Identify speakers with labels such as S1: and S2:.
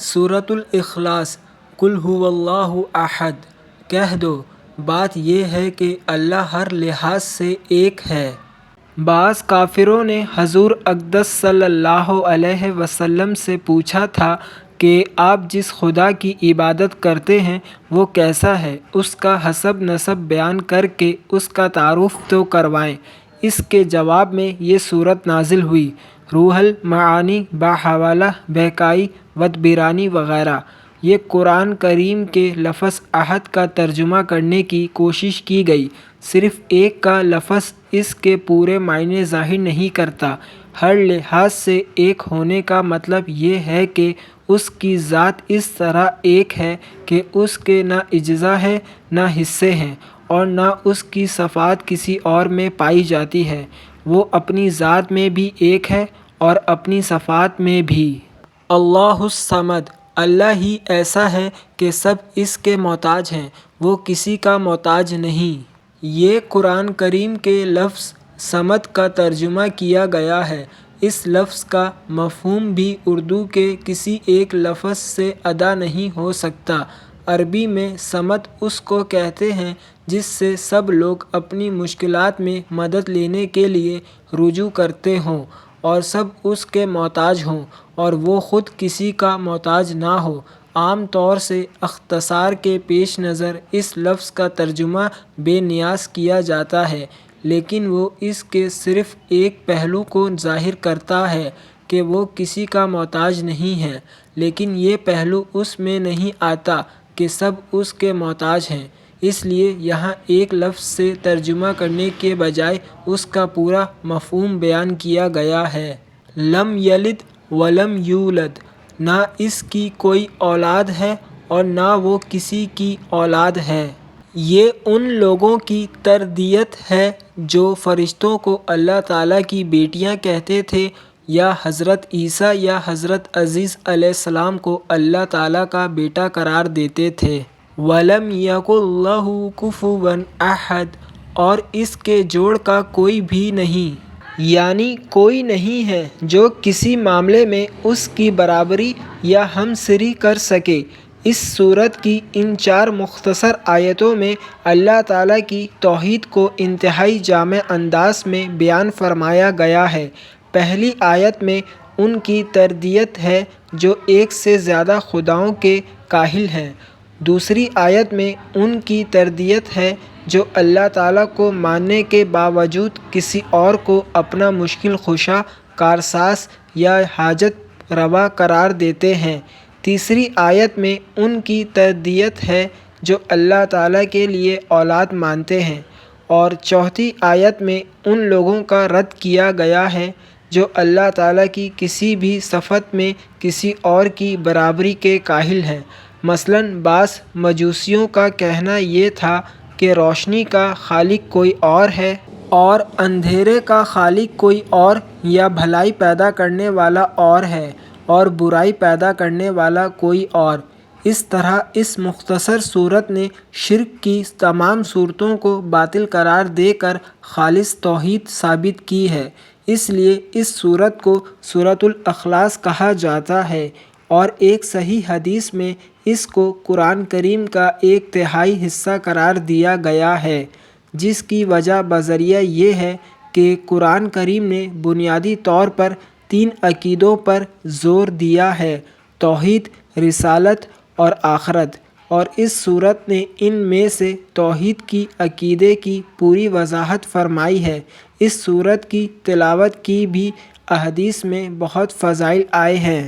S1: سورۃ الاخلاص قل هو اللہ احد کہہ دو بات یہ ہے کہ اللہ ہر لحاظ سے ایک ہے۔ بعض کافروں نے حضور اقدس صلی اللہ علیہ وسلم سے پوچھا تھا کہ آپ جس خدا کی عبادت کرتے ہیں وہ کیسا ہے، اس کا حسب نسب بیان کر کے اس کا تعارف تو کروائیں۔ اس کے جواب میں یہ سورت نازل ہوئی۔ روح المعانی بحوالہ بہکائی ودبرانی وغیرہ۔ یہ قرآن کریم کے لفظ احد کا ترجمہ کرنے کی کوشش کی گئی۔ صرف ایک کا لفظ اس کے پورے معنی ظاہر نہیں کرتا۔ ہر لحاظ سے ایک ہونے کا مطلب یہ ہے کہ اس کی ذات اس طرح ایک ہے کہ اس کے نہ اجزا ہے نہ حصے ہیں، اور نہ اس کی صفات کسی اور میں پائی جاتی ہے۔ وہ اپنی ذات میں بھی ایک ہے اور اپنی صفات میں بھی۔ اللہ الصمد، اللہ ہی ایسا ہے کہ سب اس کے محتاج ہیں، وہ کسی کا محتاج نہیں۔ یہ قرآن کریم کے لفظ صمد کا ترجمہ کیا گیا ہے۔ اس لفظ کا مفہوم بھی اردو کے کسی ایک لفظ سے ادا نہیں ہو سکتا۔ عربی میں صمد اس کو کہتے ہیں جس سے سب لوگ اپنی مشکلات میں مدد لینے کے لیے رجوع کرتے ہوں اور سب اس کے محتاج ہوں اور وہ خود کسی کا محتاج نہ ہو۔ عام طور سے اختصار کے پیش نظر اس لفظ کا ترجمہ بے نیاز کیا جاتا ہے، لیکن وہ اس کے صرف ایک پہلو کو ظاہر کرتا ہے کہ وہ کسی کا محتاج نہیں ہے، لیکن یہ پہلو اس میں نہیں آتا کہ سب اس کے محتاج ہیں۔ اس لیے یہاں ایک لفظ سے ترجمہ کرنے کے بجائے اس کا پورا مفہوم بیان کیا گیا ہے۔ لم یلد ولم یولد، نہ اس کی کوئی اولاد ہے اور نہ وہ کسی کی اولاد ہے۔ یہ ان لوگوں کی تردیت ہے جو فرشتوں کو اللہ تعالیٰ کی بیٹیاں کہتے تھے، یا حضرت عیسیٰ یا حضرت عیسی علیہ السلام کو اللہ تعالیٰ کا بیٹا قرار دیتے تھے۔ وَلَمْ يَكُنْ لَهُ كُفُوًا أَحَدٌ، اور اس کے جوڑ کا کوئی بھی نہیں، یعنی کوئی نہیں ہے جو کسی معاملے میں اس کی برابری یا ہمسری کر سکے۔ اس سورت کی ان 4 مختصر آیتوں میں اللہ تعالیٰ کی توحید کو انتہائی جامع انداز میں بیان فرمایا گیا ہے۔ پہلی آیت میں ان کی تردیت ہے جو ایک سے زیادہ خداؤں کے قائل ہیں۔ دوسری آیت میں ان کی تردیت ہے جو اللہ تعالیٰ کو ماننے کے باوجود کسی اور کو اپنا مشکل کشا، کارساز یا حاجت روا قرار دیتے ہیں۔ تیسری آیت میں ان کی تردیت ہے جو اللہ تعالیٰ کے لیے اولاد مانتے ہیں، اور چوتھی آیت میں ان لوگوں کا رد کیا گیا ہے جو اللہ تعالیٰ کی کسی بھی صفت میں کسی اور کی برابری کے قائل ہیں۔ مثلاً بعض مجوسیوں کا کہنا یہ تھا کہ روشنی کا خالق کوئی اور ہے اور اندھیرے کا خالق کوئی اور، یا بھلائی پیدا کرنے والا اور ہے اور برائی پیدا کرنے والا کوئی اور۔ اس طرح اس مختصر سورت نے شرک کی تمام صورتوں کو باطل قرار دے کر خالص توحید ثابت کی ہے۔ اس لیے اس سورت کو سورۃ الاخلاص کہا جاتا ہے، اور ایک صحیح حدیث میں اس کو قرآن کریم کا ایک تہائی حصہ قرار دیا گیا ہے، جس کی وجہ بذریعہ یہ ہے کہ قرآن کریم نے بنیادی طور پر 3 عقیدوں پر زور دیا ہے: توحید، رسالت اور آخرت، اور اس سورت نے ان میں سے توحید کی عقیدے کی پوری وضاحت فرمائی ہے۔ اس سورت کی تلاوت کی بھی احادیث میں بہت فضائل آئے ہیں۔